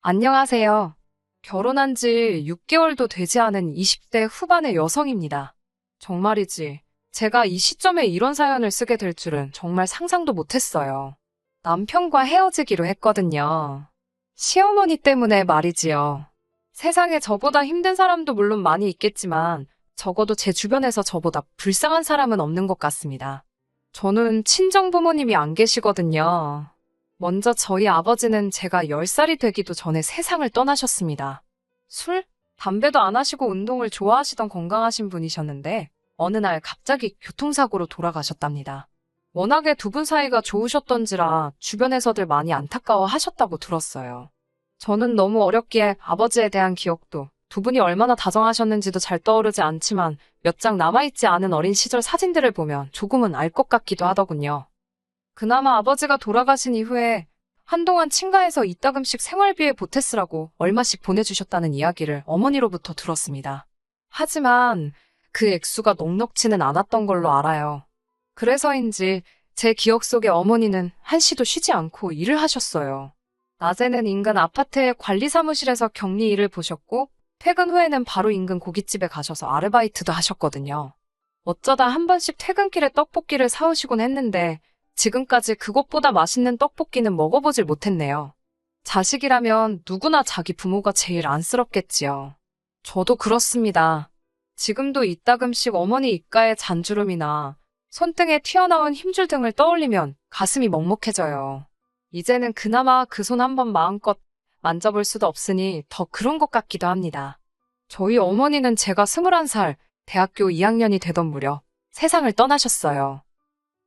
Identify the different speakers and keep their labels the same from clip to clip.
Speaker 1: 안녕하세요. 결혼한 지 6개월도 되지 않은 20대 후반의 여성입니다. 정말이지. 제가 이 시점에 이런 사연을 쓰게 될 줄은 정말 상상도 못했어요. 남편과 헤어지기로 했거든요. 시어머니 때문에 말이지요. 세상에 저보다 힘든 사람도 물론 많이 있겠지만 적어도 제 주변에서 저보다 불쌍한 사람은 없는 것 같습니다. 저는 친정 부모님이 안 계시거든요. 먼저 저희 아버지는 제가 10살이 되기도 전에 세상을 떠나셨습니다. 술, 담배도 안 하시고 운동을 좋아하시던 건강하신 분이셨는데 어느 날 갑자기 교통사고로 돌아가셨답니다. 워낙에 두 분 사이가 좋으셨던지라 주변에서들 많이 안타까워 하셨다고 들었어요. 저는 너무 어렵기에 아버지에 대한 기억도 두 분이 얼마나 다정하셨는지도 잘 떠오르지 않지만 몇 장 남아있지 않은 어린 시절 사진들을 보면 조금은 알 것 같기도 하더군요. 그나마 아버지가 돌아가신 이후에 한동안 친가에서 이따금씩 생활비에 보태쓰라고 얼마씩 보내주셨다는 이야기를 어머니로부터 들었습니다. 하지만 그 액수가 넉넉지는 않았던 걸로 알아요. 그래서인지 제 기억 속에 어머니는 한시도 쉬지 않고 일을 하셨어요. 낮에는 인근 아파트의 관리사무실에서 격리 일을 보셨고 퇴근 후에는 바로 인근 고깃집에 가셔서 아르바이트도 하셨거든요. 어쩌다 한 번씩 퇴근길에 떡볶이를 사오시곤 했는데 지금까지 그것보다 맛있는 떡볶이는 먹어보질 못했네요. 자식이라면 누구나 자기 부모가 제일 안쓰럽겠지요. 저도 그렇습니다. 지금도 이따금씩 어머니 입가의 잔주름이나 손등에 튀어나온 힘줄 등을 떠올리면 가슴이 먹먹해져요. 이제는 그나마 그 손 한번 마음껏 만져볼 수도 없으니 더 그런 것 같기도 합니다. 저희 어머니는 제가 21살, 대학교 2학년이 되던 무렵 세상을 떠나셨어요.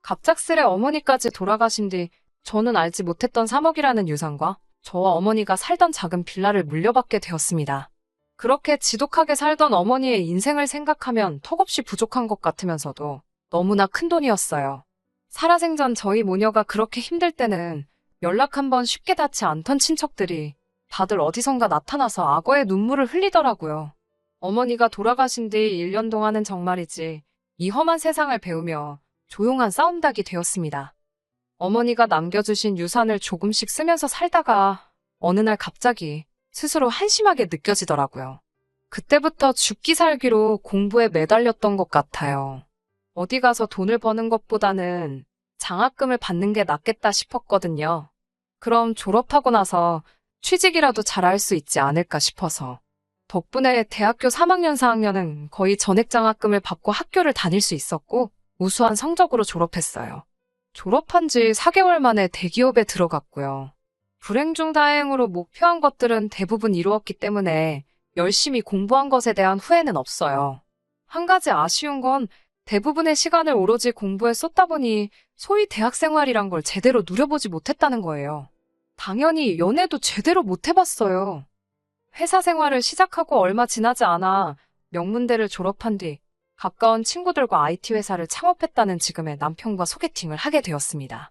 Speaker 1: 갑작스레 어머니까지 돌아가신 뒤 저는 알지 못했던 3억이라는 유산과 저와 어머니가 살던 작은 빌라를 물려받게 되었습니다. 그렇게 지독하게 살던 어머니의 인생을 생각하면 턱없이 부족한 것 같으면서도 너무나 큰 돈이었어요. 살아생전 저희 모녀가 그렇게 힘들 때는 연락 한번 쉽게 닿지 않던 친척들이 다들 어디선가 나타나서 악어의 눈물을 흘리더라고요. 어머니가 돌아가신 뒤 1년 동안은 정말이지 이 험한 세상을 배우며 조용한 싸움닭이 되었습니다. 어머니가 남겨주신 유산을 조금씩 쓰면서 살다가 어느 날 갑자기 스스로 한심하게 느껴지더라고요. 그때부터 죽기 살기로 공부에 매달렸던 것 같아요. 어디 가서 돈을 버는 것보다는 장학금을 받는 게 낫겠다 싶었거든요. 그럼 졸업하고 나서 취직이라도 잘할 수 있지 않을까 싶어서. 덕분에 대학교 3학년, 4학년은 거의 전액 장학금을 받고 학교를 다닐 수 있었고 우수한 성적으로 졸업했어요. 졸업한 지 4개월 만에 대기업에 들어갔고요. 불행 중 다행으로 목표한 것들은 대부분 이루었기 때문에 열심히 공부한 것에 대한 후회는 없어요. 한 가지 아쉬운 건 대부분의 시간을 오로지 공부에 쏟다 보니 소위 대학 생활이란 걸 제대로 누려보지 못했다는 거예요. 당연히 연애도 제대로 못 해봤어요. 회사 생활을 시작하고 얼마 지나지 않아 명문대를 졸업한 뒤 가까운 친구들과 IT 회사를 창업했다는 지금의 남편과 소개팅을 하게 되었습니다.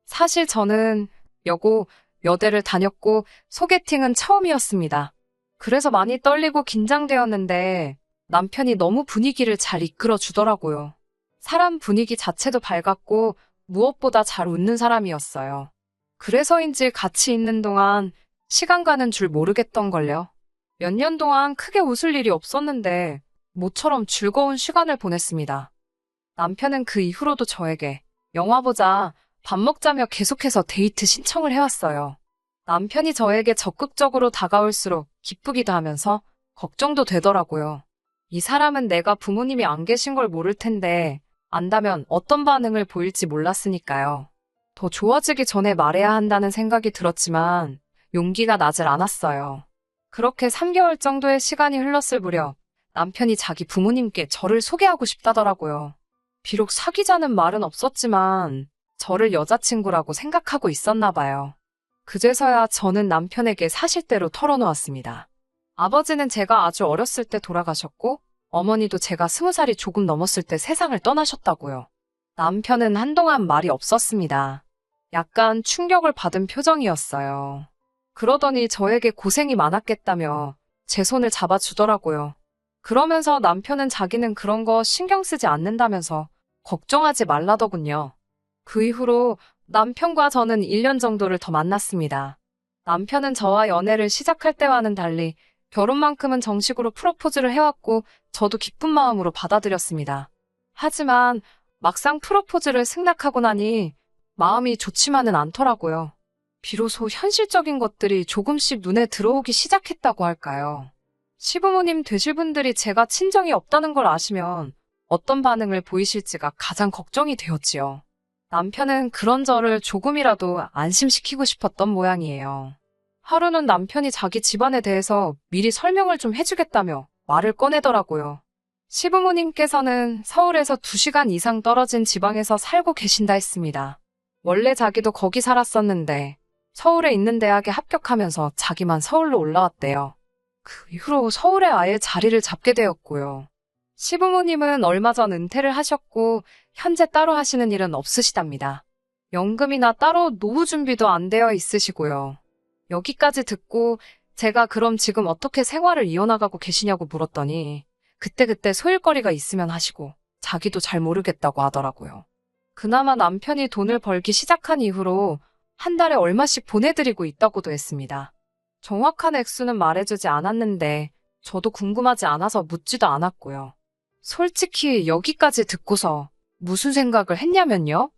Speaker 1: 사실 저는 여고, 여대를 다녔고 소개팅은 처음이었습니다. 그래서 많이 떨리고 긴장되었는데 남편이 너무 분위기를 잘 이끌어 주더라고요. 사람 분위기 자체도 밝았고 무엇보다 잘 웃는 사람이었어요. 그래서인지 같이 있는 동안 시간 가는 줄 모르겠던걸요. 몇 년 동안 크게 웃을 일이 없었는데 모처럼 즐거운 시간을 보냈습니다. 남편은 그 이후로도 저에게 영화 보자, 밥 먹자며 계속해서 데이트 신청을 해왔어요. 남편이 저에게 적극적으로 다가올수록 기쁘기도 하면서 걱정도 되더라고요. 이 사람은 내가 부모님이 안 계신 걸 모를 텐데 안다면 어떤 반응을 보일지 몰랐으니까요. 더 좋아지기 전에 말해야 한다는 생각이 들었지만 용기가 나질 않았어요. 그렇게 3개월 정도의 시간이 흘렀을 무렵 남편이 자기 부모님께 저를 소개하고 싶다더라고요. 비록 사귀자는 말은 없었지만 저를 여자친구라고 생각하고 있었나 봐요. 그제서야 저는 남편에게 사실대로 털어놓았습니다. 아버지는 제가 아주 어렸을 때 돌아가셨고 어머니도 제가 20살이 조금 넘었을 때 세상을 떠나셨다고요. 남편은 한동안 말이 없었습니다. 약간 충격을 받은 표정이었어요. 그러더니 저에게 고생이 많았겠다며 제 손을 잡아주더라고요. 그러면서 남편은 자기는 그런 거 신경 쓰지 않는다면서 걱정하지 말라더군요. 그 이후로 남편과 저는 1년 정도를 더 만났습니다. 남편은 저와 연애를 시작할 때와는 달리 결혼만큼은 정식으로 프로포즈를 해왔고 저도 기쁜 마음으로 받아들였습니다. 하지만 막상 프로포즈를 승낙하고 나니 마음이 좋지만은 않더라고요. 비로소 현실적인 것들이 조금씩 눈에 들어오기 시작했다고 할까요? 시부모님 되실 분들이 제가 친정이 없다는 걸 아시면 어떤 반응을 보이실지가 가장 걱정이 되었지요. 남편은 그런 저를 조금이라도 안심시키고 싶었던 모양이에요. 하루는 남편이 자기 집안에 대해서 미리 설명을 좀 해주겠다며 말을 꺼내더라고요. 시부모님께서는 서울에서 2시간 이상 떨어진 지방에서 살고 계신다 했습니다. 원래 자기도 거기 살았었는데 서울에 있는 대학에 합격하면서 자기만 서울로 올라왔대요. 그 이후로 서울에 아예 자리를 잡게 되었고요. 시부모님은 얼마 전 은퇴를 하셨고 현재 따로 하시는 일은 없으시답니다. 연금이나 따로 노후 준비도 안 되어 있으시고요. 여기까지 듣고 제가 그럼 지금 어떻게 생활을 이어나가고 계시냐고 물었더니 그때그때 소일거리가 있으면 하시고 자기도 잘 모르겠다고 하더라고요. 그나마 남편이 돈을 벌기 시작한 이후로 한 달에 얼마씩 보내드리고 있다고도 했습니다. 정확한 액수는 말해주지 않았는데 저도 궁금하지 않아서 묻지도 않았고요. 솔직히 여기까지 듣고서 무슨 생각을 했냐면요.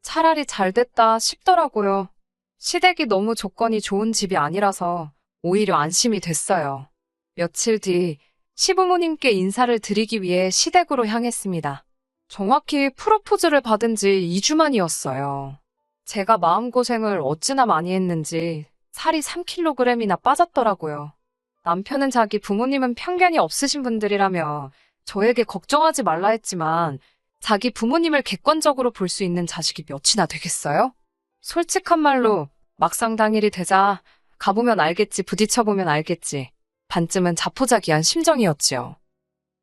Speaker 1: 차라리 잘 됐다 싶더라고요. 시댁이 너무 조건이 좋은 집이 아니라서 오히려 안심이 됐어요. 며칠 뒤 시부모님께 인사를 드리기 위해 시댁으로 향했습니다. 정확히 프로포즈를 받은 지 2주 만이었어요. 제가 마음고생을 어찌나 많이 했는지 살이 3kg이나 빠졌더라고요. 남편은 자기 부모님은 편견이 없으신 분들이라며 저에게 걱정하지 말라 했지만 자기 부모님을 객관적으로 볼 수 있는 자식이 몇이나 되겠어요? 솔직한 말로 막상 당일이 되자 가보면 알겠지, 부딪혀보면 알겠지. 반쯤은 자포자기한 심정이었지요.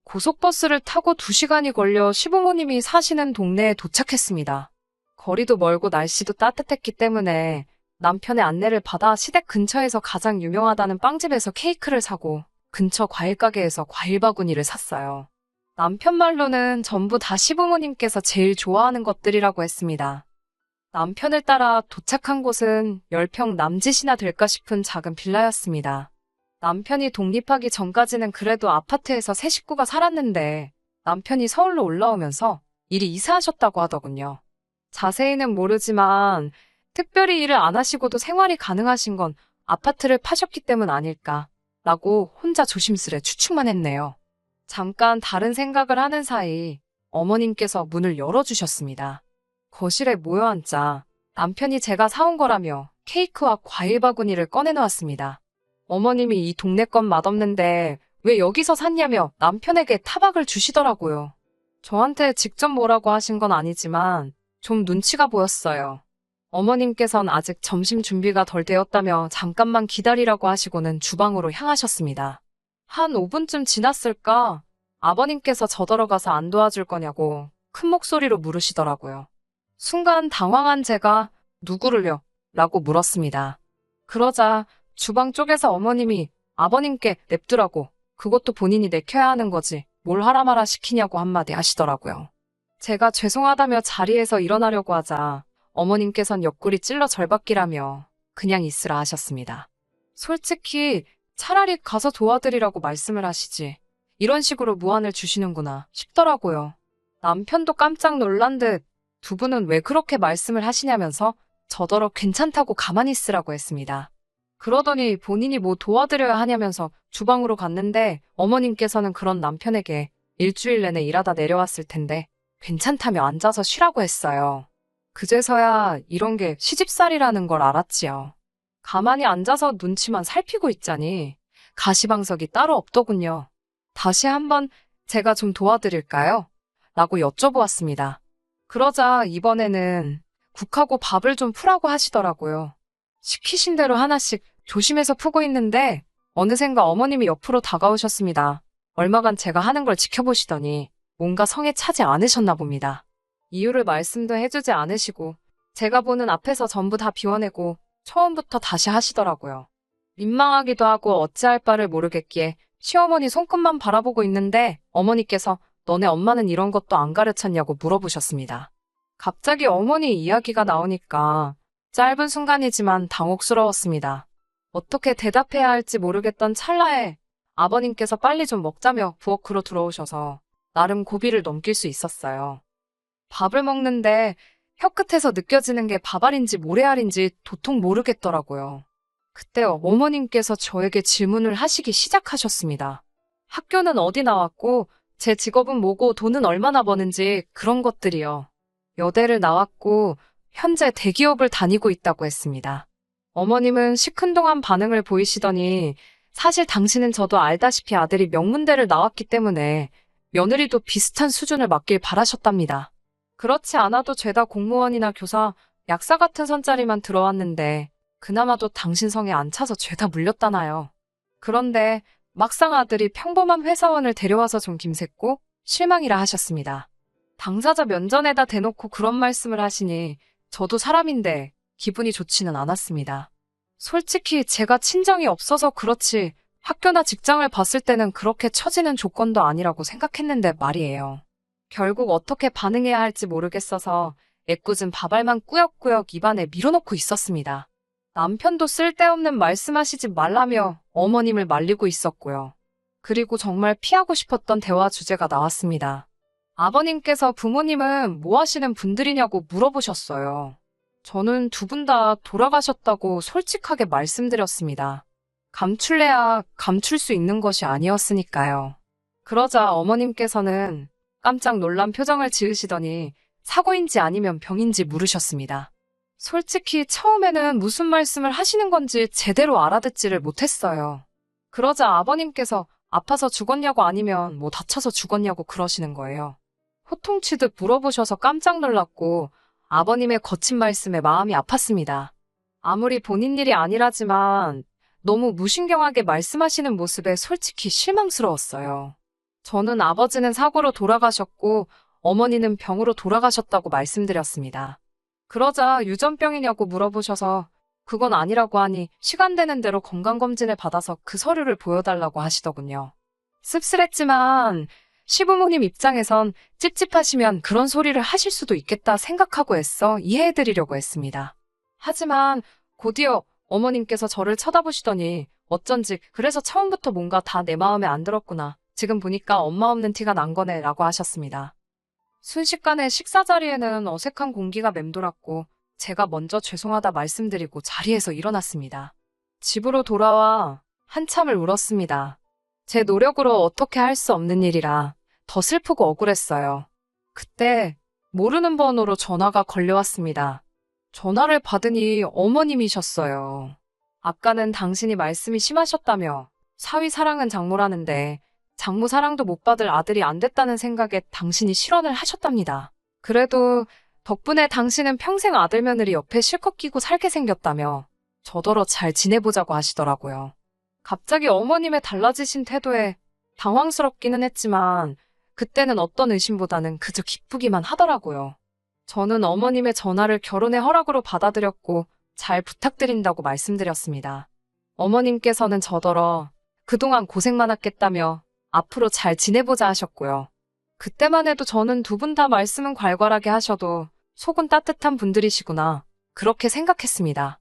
Speaker 1: 고속버스를 타고 2시간이 걸려 시부모님이 사시는 동네에 도착했습니다. 거리도 멀고 날씨도 따뜻했기 때문에 남편의 안내를 받아 시댁 근처에서 가장 유명하다는 빵집에서 케이크를 사고 근처 과일 가게에서 과일 바구니를 샀어요. 남편 말로는 전부 다 시부모님께서 제일 좋아하는 것들이라고 했습니다. 남편을 따라 도착한 곳은 10평 남짓이나 될까 싶은 작은 빌라였습니다. 남편이 독립하기 전까지는 그래도 아파트에서 세 식구가 살았는데 남편이 서울로 올라오면서 이리 이사하셨다고 하더군요. 자세히는 모르지만 특별히 일을 안 하시고도 생활이 가능하신 건 아파트를 파셨기 때문 아닐까라고 혼자 조심스레 추측만 했네요. 잠깐 다른 생각을 하는 사이 어머님께서 문을 열어주셨습니다. 거실에 모여 앉자 남편이 제가 사온 거라며 케이크와 과일 바구니를 꺼내놓았습니다. 어머님이 이 동네 건 맛없는데 왜 여기서 샀냐며 남편에게 타박을 주시더라고요. 저한테 직접 뭐라고 하신 건 아니지만 좀 눈치가 보였어요. 어머님께선 아직 점심 준비가 덜 되었다며 잠깐만 기다리라고 하시고는 주방으로 향하셨습니다. 한 5분쯤 지났을까 아버님께서 저더러가서 안 도와줄 거냐고 큰 목소리로 물으시더라고요. 순간 당황한 제가 누구를요? 라고 물었습니다. 그러자 주방 쪽에서 어머님이 아버님께 냅두라고 그것도 본인이 내켜야 하는 거지 뭘 하라 마라 시키냐고 한마디 하시더라고요. 제가 죄송하다며 자리에서 일어나려고 하자 어머님께선 옆구리 찔러 절받기라며 그냥 있으라 하셨습니다. 솔직히 차라리 가서 도와드리라고 말씀을 하시지 이런 식으로 무안을 주시는구나 싶더라고요. 남편도 깜짝 놀란 듯 두 분은 왜 그렇게 말씀을 하시냐면서 저더러 괜찮다고 가만히 있으라고 했습니다. 그러더니 본인이 뭐 도와드려야 하냐면서 주방으로 갔는데 어머님께서는 그런 남편에게 일주일 내내 일하다 내려왔을 텐데 괜찮다며 앉아서 쉬라고 했어요. 그제서야 이런 게 시집살이라는 걸 알았지요. 가만히 앉아서 눈치만 살피고 있자니 가시방석이 따로 없더군요. 다시 한번 제가 좀 도와드릴까요? 라고 여쭤보았습니다. 그러자 이번에는 국하고 밥을 좀 푸라고 하시더라고요. 시키신 대로 하나씩 조심해서 푸고 있는데 어느샌가 어머님이 옆으로 다가오셨습니다. 얼마간 제가 하는 걸 지켜보시더니 뭔가 성에 차지 않으셨나 봅니다. 이유를 말씀도 해주지 않으시고 제가 보는 앞에서 전부 다 비워내고 처음부터 다시 하시더라고요. 민망하기도 하고 어찌할 바를 모르겠기에 시어머니 손끝만 바라보고 있는데 어머니께서 너네 엄마는 이런 것도 안 가르쳤냐고 물어보셨습니다. 갑자기 어머니 이야기가 나오니까 짧은 순간이지만 당혹스러웠습니다. 어떻게 대답해야 할지 모르겠던 찰나에 아버님께서 빨리 좀 먹자며 부엌으로 들어오셔서 나름 고비를 넘길 수 있었어요. 밥을 먹는데 혀끝에서 느껴지는 게 밥알인지 모래알인지 도통 모르겠더라고요. 그때 어머님께서 저에게 질문을 하시기 시작하셨습니다. 학교는 어디 나왔고, 제 직업은 뭐고, 돈은 얼마나 버는지 그런 것들이요. 여대를 나왔고, 현재 대기업을 다니고 있다고 했습니다. 어머님은 시큰둥한 반응을 보이시더니, 사실 당신은 저도 알다시피 아들이 명문대를 나왔기 때문에 며느리도 비슷한 수준을 맞길 바라셨답니다. 그렇지 않아도 죄다 공무원이나 교사, 약사 같은 선자리만 들어왔는데 그나마도 당신 성에 안 차서 죄다 물렸다나요. 그런데 막상 아들이 평범한 회사원을 데려와서 좀 김샜고 실망이라 하셨습니다. 당사자 면전에다 대놓고 그런 말씀을 하시니 저도 사람인데 기분이 좋지는 않았습니다. 솔직히 제가 친정이 없어서 그렇지 학교나 직장을 봤을 때는 그렇게 처지는 조건도 아니라고 생각했는데 말이에요. 결국 어떻게 반응해야 할지 모르겠어서 애꿎은 밥알만 꾸역꾸역 입안에 밀어넣고 있었습니다. 남편도 쓸데없는 말씀하시지 말라며 어머님을 말리고 있었고요. 그리고 정말 피하고 싶었던 대화 주제가 나왔습니다. 아버님께서 부모님은 뭐 하시는 분들이냐고 물어보셨어요. 저는 두 분 다 돌아가셨다고 솔직하게 말씀드렸습니다. 감출래야 감출 수 있는 것이 아니었으니까요. 그러자 어머님께서는 깜짝 놀란 표정을 지으시더니 사고인지 아니면 병인지 물으셨습니다. 솔직히 처음에는 무슨 말씀을 하시는 건지 제대로 알아듣지를 못했어요. 그러자 아버님께서 아파서 죽었냐고 아니면 뭐 다쳐서 죽었냐고 그러시는 거예요. 호통치듯 물어보셔서 깜짝 놀랐고 아버님의 거친 말씀에 마음이 아팠습니다. 아무리 본인 일이 아니라지만 너무 무신경하게 말씀하시는 모습에 솔직히 실망스러웠어요. 저는 아버지는 사고로 돌아가셨고 어머니는 병으로 돌아가셨다고 말씀드렸습니다. 그러자 유전병이냐고 물어보셔서 그건 아니라고 하니 시간 되는 대로 건강검진을 받아서 그 서류를 보여달라고 하시더군요. 씁쓸했지만 시부모님 입장에선 찝찝하시면 그런 소리를 하실 수도 있겠다 생각하고 애써 이해해드리려고 했습니다. 하지만 곧이어 어머님께서 저를 쳐다보시더니 어쩐지 그래서 처음부터 뭔가 다 내 마음에 안 들었구나. 지금 보니까 엄마 없는 티가 난 거네 라고 하셨습니다. 순식간에 식사 자리에는 어색한 공기가 맴돌았고 제가 먼저 죄송하다 말씀드리고 자리에서 일어났습니다. 집으로 돌아와 한참을 울었습니다. 제 노력으로 어떻게 할 수 없는 일이라 더 슬프고 억울했어요. 그때 모르는 번호로 전화가 걸려왔습니다. 전화를 받으니 어머님이셨어요. 아까는 당신이 말씀이 심하셨다며 사위 사랑은 장모라는데 장모 사랑도 못 받을 아들이 안 됐다는 생각에 당신이 실언을 하셨답니다. 그래도 덕분에 당신은 평생 아들 며느리 옆에 실컷 끼고 살게 생겼다며 저더러 잘 지내보자고 하시더라고요. 갑자기 어머님의 달라지신 태도에 당황스럽기는 했지만 그때는 어떤 의심보다는 그저 기쁘기만 하더라고요. 저는 어머님의 전화를 결혼의 허락으로 받아들였고 잘 부탁드린다고 말씀드렸습니다. 어머님께서는 저더러 그동안 고생 많았겠다며 앞으로 잘 지내보자 하셨고요. 그때만 해도 저는 두 분 다 말씀은 괄괄하게 하셔도 속은 따뜻한 분들이시구나 그렇게 생각했습니다.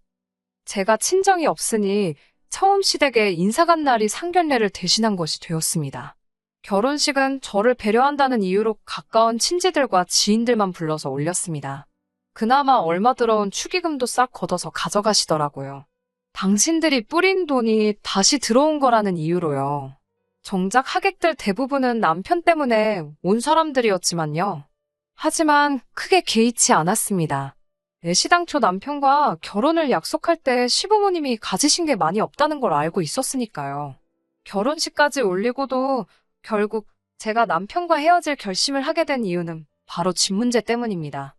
Speaker 1: 제가 친정이 없으니 처음 시댁에 인사간 날이 상견례를 대신한 것이 되었습니다. 결혼식은 저를 배려한다는 이유로 가까운 친지들과 지인들만 불러서 올렸습니다. 그나마 얼마 들어온 축의금도 싹 걷어서 가져가시더라고요. 당신들이 뿌린 돈이 다시 들어온 거라는 이유로요. 정작 하객들 대부분은 남편 때문에 온 사람들이었지만요. 하지만 크게 개의치 않았습니다. 애시당초 남편과 결혼을 약속할 때 시부모님이 가지신 게 많이 없다는 걸 알고 있었으니까요. 결혼식까지 올리고도 결국 제가 남편과 헤어질 결심을 하게 된 이유는 바로 집 문제 때문입니다.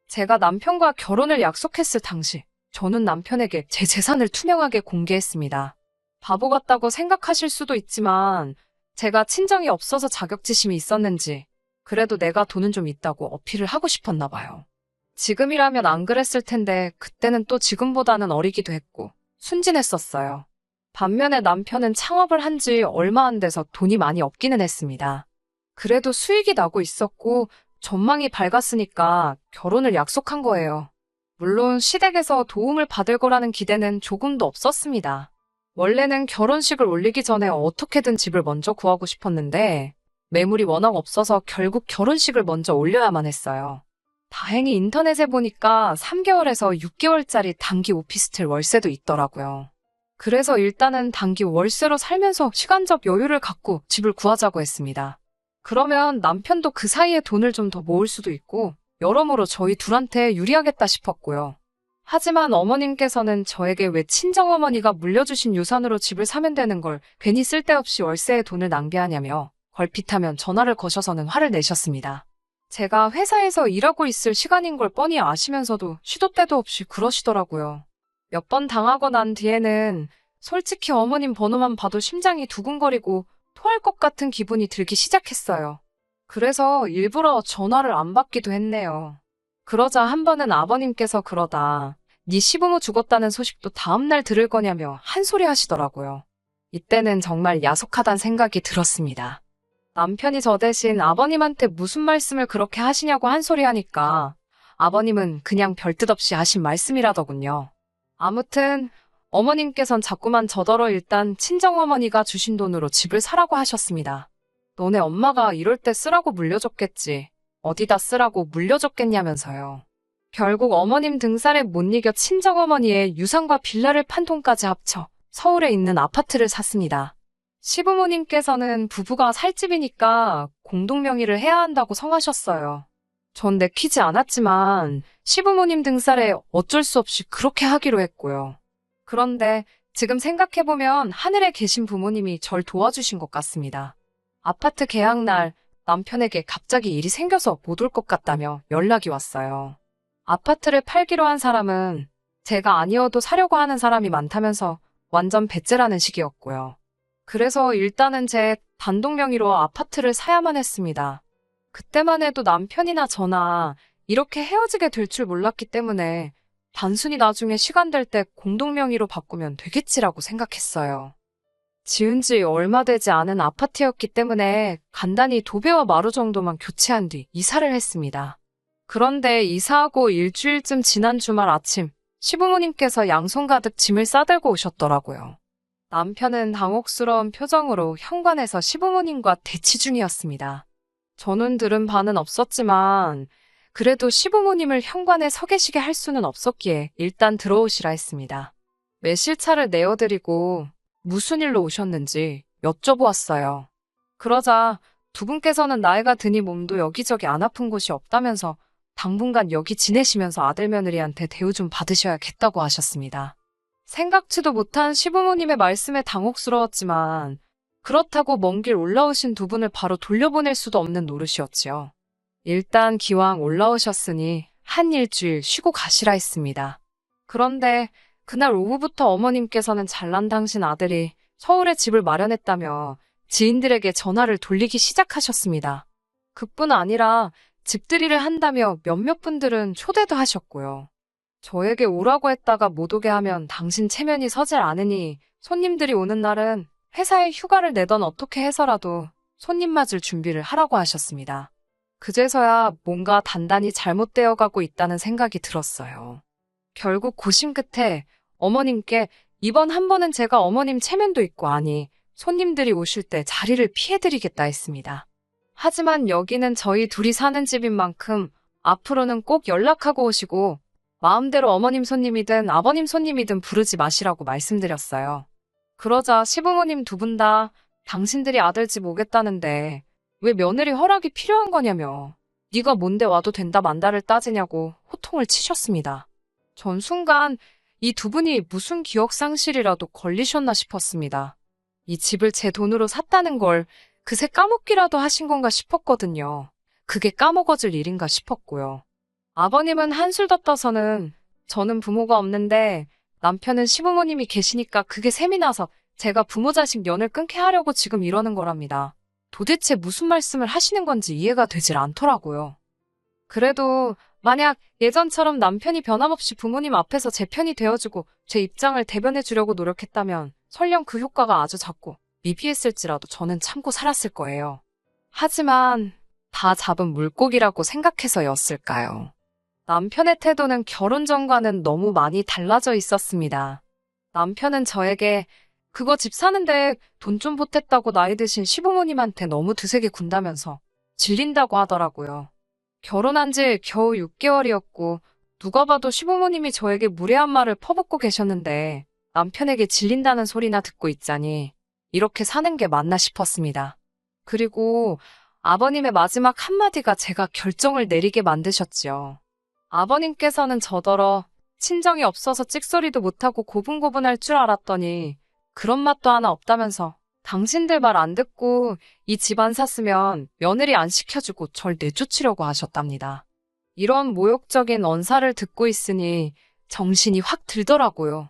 Speaker 1: 제가 남편과 결혼을 약속했을 당시 저는 남편에게 제 재산을 투명하게 공개했습니다. 바보 같다고 생각하실 수도 있지만 제가 친정이 없어서 자격지심이 있었는지 그래도 내가 돈은 좀 있다고 어필을 하고 싶었나 봐요. 지금이라면 안 그랬을 텐데 그때는 또 지금보다는 어리기도 했고 순진했었어요. 반면에 남편은 창업을 한 지 얼마 안 돼서 돈이 많이 없기는 했습니다. 그래도 수익이 나고 있었고 전망이 밝았으니까 결혼을 약속한 거예요. 물론 시댁에서 도움을 받을 거라는 기대는 조금도 없었습니다. 원래는 결혼식을 올리기 전에 어떻게든 집을 먼저 구하고 싶었는데 매물이 워낙 없어서 결국 결혼식을 먼저 올려야만 했어요. 다행히 인터넷에 보니까 3개월에서 6개월짜리 단기 오피스텔 월세도 있더라고요. 그래서 일단은 단기 월세로 살면서 시간적 여유를 갖고 집을 구하자고 했습니다. 그러면 남편도 그 사이에 돈을 좀 더 모을 수도 있고 여러모로 저희 둘한테 유리하겠다 싶었고요. 하지만 어머님께서는 저에게 왜 친정어머니가 물려주신 유산으로 집을 사면 되는 걸 괜히 쓸데없이 월세에 돈을 낭비하냐며 걸핏하면 전화를 거셔서는 화를 내셨습니다. 제가 회사에서 일하고 있을 시간인 걸 뻔히 아시면서도 시도 때도 없이 그러시더라고요. 몇 번 당하고 난 뒤에는 솔직히 어머님 번호만 봐도 심장이 두근거리고 토할 것 같은 기분이 들기 시작했어요. 그래서 일부러 전화를 안 받기도 했네요. 그러자 한 번은 아버님께서 그러다 네 시부모 죽었다는 소식도 다음날 들을 거냐며 한 소리 하시더라고요. 이때는 정말 야속하단 생각이 들었습니다. 남편이 저 대신 아버님한테 무슨 말씀을 그렇게 하시냐고 한 소리 하니까 아버님은 그냥 별뜻 없이 하신 말씀이라더군요. 아무튼 어머님께선 자꾸만 저더러 일단 친정어머니가 주신 돈으로 집을 사라고 하셨습니다. 너네 엄마가 이럴 때 쓰라고 물려줬겠지. 어디다 쓰라고 물려줬겠냐면서요. 결국 어머님 등살에 못 이겨 친정어머니의 유산과 빌라를 판 돈까지 합쳐 서울에 있는 아파트를 샀습니다. 시부모님께서는 부부가 살 집이니까 공동명의를 해야 한다고 성하셨어요. 전 내키지 않았지만 시부모님 등살에 어쩔 수 없이 그렇게 하기로 했고요. 그런데 지금 생각해보면 하늘에 계신 부모님이 절 도와주신 것 같습니다. 아파트 계약날 남편에게 갑자기 일이 생겨서 못 올 것 같다며 연락이 왔어요. 아파트를 팔기로 한 사람은 제가 아니어도 사려고 하는 사람이 많다면서 완전 배째라는 식이었고요. 그래서 일단은 제 단독 명의로 아파트를 사야만 했습니다. 그때만 해도 남편이나 저나 이렇게 헤어지게 될 줄 몰랐기 때문에 단순히 나중에 시간 될 때 공동 명의로 바꾸면 되겠지라고 생각했어요. 지은 지 얼마 되지 않은 아파트였기 때문에 간단히 도배와 마루 정도만 교체한 뒤 이사를 했습니다. 그런데 이사하고 일주일쯤 지난 주말 아침 시부모님께서 양손 가득 짐을 싸들고 오셨더라고요. 남편은 당혹스러운 표정으로 현관에서 시부모님과 대치 중이었습니다. 저는 들은 바는 없었지만 그래도 시부모님을 현관에 서 계시게 할 수는 없었기에 일단 들어오시라 했습니다. 매실차를 내어드리고 무슨 일로 오셨는지 여쭤보았어요. 그러자 두 분께서는 나이가 드니 몸도 여기저기 안 아픈 곳이 없다면서 당분간 여기 지내시면서 아들 며느리한테 대우 좀 받으셔야겠다고 하셨습니다. 생각지도 못한 시부모님의 말씀에 당혹스러웠지만 그렇다고 먼 길 올라오신 두 분을 바로 돌려보낼 수도 없는 노릇이었지요. 일단 기왕 올라오셨으니 한 일주일 쉬고 가시라 했습니다. 그런데 그날 오후부터 어머님께서는 잘난 당신 아들이 서울에 집을 마련했다며 지인들에게 전화를 돌리기 시작하셨습니다. 그뿐 아니라 집들이를 한다며 몇몇 분들은 초대도 하셨고요. 저에게 오라고 했다가 못 오게 하면 당신 체면이 서질 않으니 손님들이 오는 날은 회사에 휴가를 내던 어떻게 해서라도 손님 맞을 준비를 하라고 하셨습니다. 그제서야 뭔가 단단히 잘못되어 가고 있다는 생각이 들었어요. 결국 고심 끝에 어머님께 이번 한 번은 제가 어머님 체면도 있고 아니 손님들이 오실 때 자리를 피해드리겠다 했습니다. 하지만 여기는 저희 둘이 사는 집인 만큼 앞으로는 꼭 연락하고 오시고 마음대로 어머님 손님이든 아버님 손님이든 부르지 마시라고 말씀드렸어요. 그러자 시부모님 두 분 다 당신들이 아들 집 오겠다는데 왜 며느리 허락이 필요한 거냐며 네가 뭔데 와도 된다 만다를 따지냐고 호통을 치셨습니다. 전 순간 이 두 분이 무슨 기억상실이라도 걸리셨나 싶었습니다. 이 집을 제 돈으로 샀다는 걸 그새 까먹기라도 하신 건가 싶었거든요. 그게 까먹어질 일인가 싶었고요. 아버님은 한술 더 떠서는 저는 부모가 없는데 남편은 시부모님이 계시니까 그게 셈이 나서 제가 부모 자식 연을 끊게 하려고 지금 이러는 거랍니다. 도대체 무슨 말씀을 하시는 건지 이해가 되질 않더라고요. 그래도 만약 예전처럼 남편이 변함없이 부모님 앞에서 제 편이 되어주고 제 입장을 대변해 주려고 노력했다면 설령 그 효과가 아주 작고 미비했을지라도 저는 참고 살았을 거예요. 하지만 다 잡은 물고기라고 생각해서였을까요? 남편의 태도는 결혼 전과는 너무 많이 달라져 있었습니다. 남편은 저에게 그거 집 사는데 돈 좀 보탰다고 나이 드신 시부모님한테 너무 드세게 군다면서 질린다고 하더라고요. 결혼한 지 겨우 6개월이었고 누가 봐도 시부모님이 저에게 무례한 말을 퍼붓고 계셨는데 남편에게 질린다는 소리나 듣고 있자니 이렇게 사는 게 맞나 싶었습니다. 그리고 아버님의 마지막 한마디가 제가 결정을 내리게 만드셨지요. 아버님께서는 저더러 친정이 없어서 찍소리도 못하고 고분고분할 줄 알았더니 그런 맛도 하나 없다면서 당신들 말 안 듣고 이 집 안 샀으면 며느리 안 시켜주고 절 내쫓으려고 하셨답니다. 이런 모욕적인 언사를 듣고 있으니 정신이 확 들더라고요.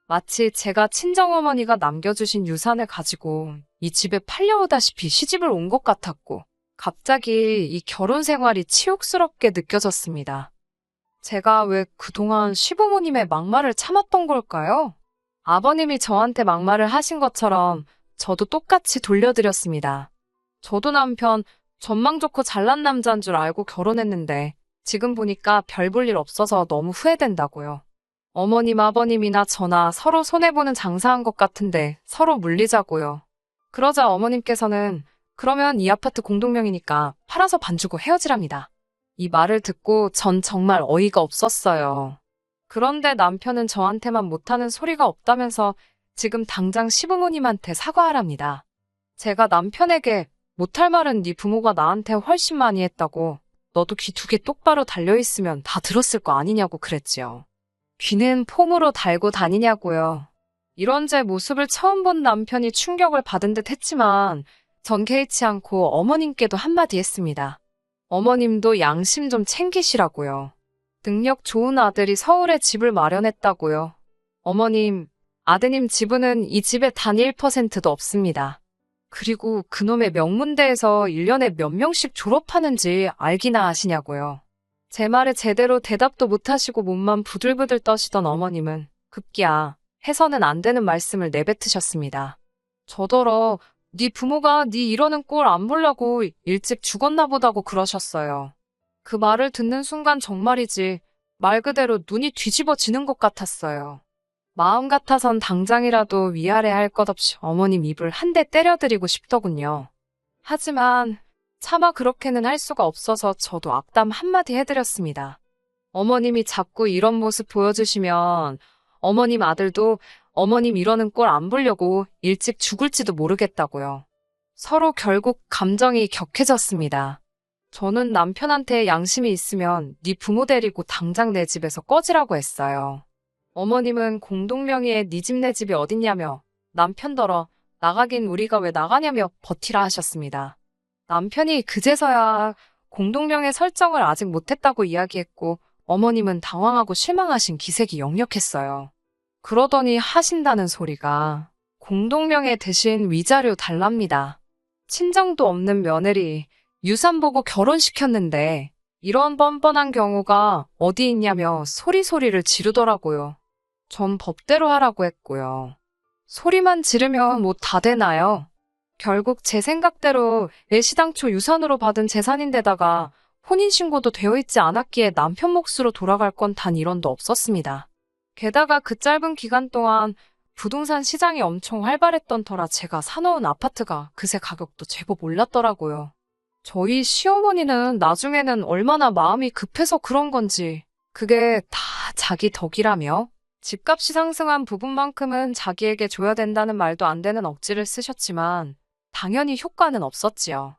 Speaker 1: 마치 제가 친정어머니가 남겨주신 유산을 가지고 이 집에 팔려오다시피 시집을 온 것 같았고 갑자기 이 결혼 생활이 치욕스럽게 느껴졌습니다. 제가 왜 그동안 시부모님의 막말을 참았던 걸까요? 아버님이 저한테 막말을 하신 것처럼 저도 똑같이 돌려드렸습니다. 저도 남편 전망 좋고 잘난 남자인 줄 알고 결혼했는데 지금 보니까 별 볼 일 없어서 너무 후회된다고요. 어머님, 아버님이나 저나 서로 손해보는 장사한 것 같은데 서로 물리자고요. 그러자 어머님께서는 그러면 이 아파트 공동명이니까 팔아서 반 주고 헤어지랍니다. 이 말을 듣고 전 정말 어이가 없었어요. 그런데 남편은 저한테만 못하는 소리가 없다면서 지금 당장 시부모님한테 사과하랍니다. 제가 남편에게 못할 말은 네 부모가 나한테 훨씬 많이 했다고 너도 귀 두 개 똑바로 달려있으면 다 들었을 거 아니냐고 그랬지요. 귀는 폼으로 달고 다니냐고요. 이런 제 모습을 처음 본 남편이 충격을 받은 듯 했지만 전 개의치 않고 어머님께도 한마디 했습니다. 어머님도 양심 좀 챙기시라고요. 능력 좋은 아들이 서울에 집을 마련했다고요. 어머님, 아드님 지분은 이 집에 단 1%도 없습니다. 그리고 그놈의 명문대에서 1년에 몇 명씩 졸업하는지 알기나 하시냐고요. 제 말에 제대로 대답도 못하시고 몸만 부들부들 떠시던 어머님은 급기야 해서는 안 되는 말씀을 내뱉으셨습니다. 저더러 네 부모가 네 이러는 꼴 안 보려고 일찍 죽었나 보다고 그러셨어요. 그 말을 듣는 순간 정말이지 말 그대로 눈이 뒤집어지는 것 같았어요. 마음 같아선 당장이라도 위아래 할 것 없이 어머님 입을 한 대 때려드리고 싶더군요. 하지만 차마 그렇게는 할 수가 없어서 저도 악담 한마디 해드렸습니다. 어머님이 자꾸 이런 모습 보여주시면 어머님 아들도 어머님 이러는 꼴 안 보려고 일찍 죽을지도 모르겠다고요. 서로 결국 감정이 격해졌습니다. 저는 남편한테 양심이 있으면 네 부모 데리고 당장 내 집에서 꺼지라고 했어요. 어머님은 공동명의의 네 집 내 집이 어딨냐며 남편더러 나가긴 우리가 왜 나가냐며 버티라 하셨습니다. 남편이 그제서야 공동명의 설정을 아직 못했다고 이야기했고 어머님은 당황하고 실망하신 기색이 역력했어요. 그러더니 하신다는 소리가 공동명의 대신 위자료 달랍니다. 친정도 없는 며느리 유산 보고 결혼시켰는데 이런 뻔뻔한 경우가 어디 있냐며 소리소리를 지르더라고요. 전 법대로 하라고 했고요. 소리만 지르면 뭐 다 되나요? 결국 제 생각대로 애시당초 유산으로 받은 재산인데다가 혼인신고도 되어 있지 않았기에 남편 몫으로 돌아갈 건 단 1원도 없었습니다. 게다가 그 짧은 기간 동안 부동산 시장이 엄청 활발했던 터라 제가 사놓은 아파트가 그새 가격도 제법 올랐더라고요. 저희 시어머니는 나중에는 얼마나 마음이 급해서 그런 건지 그게 다 자기 덕이라며 집값이 상승한 부분만큼은 자기에게 줘야 된다는 말도 안 되는 억지를 쓰셨지만 당연히 효과는 없었지요.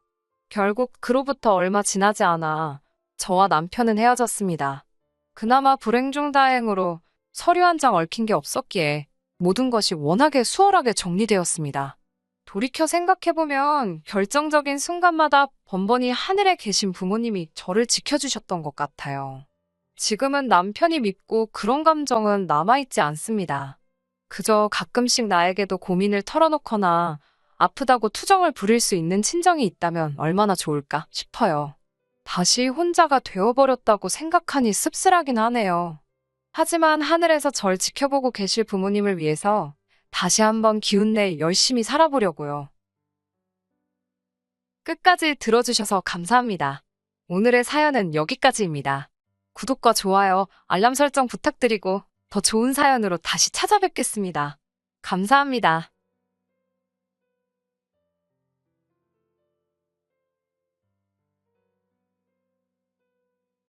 Speaker 1: 결국 그로부터 얼마 지나지 않아 저와 남편은 헤어졌습니다. 그나마 불행 중 다행으로 서류 한 장 얽힌 게 없었기에 모든 것이 워낙에 수월하게 정리되었습니다. 돌이켜 생각해보면 결정적인 순간마다 번번이 하늘에 계신 부모님이 저를 지켜주셨던 것 같아요. 지금은 남편이 밉고 그런 감정은 남아있지 않습니다. 그저 가끔씩 나에게도 고민을 털어놓거나 아프다고 투정을 부릴 수 있는 친정이 있다면 얼마나 좋을까 싶어요. 다시 혼자가 되어버렸다고 생각하니 씁쓸하긴 하네요. 하지만 하늘에서 절 지켜보고 계실 부모님을 위해서 다시 한번 기운내 열심히 살아보려고요. 끝까지 들어주셔서 감사합니다. 오늘의 사연은 여기까지입니다. 구독과 좋아요, 알람 설정 부탁드리고 더 좋은 사연으로 다시 찾아뵙겠습니다. 감사합니다.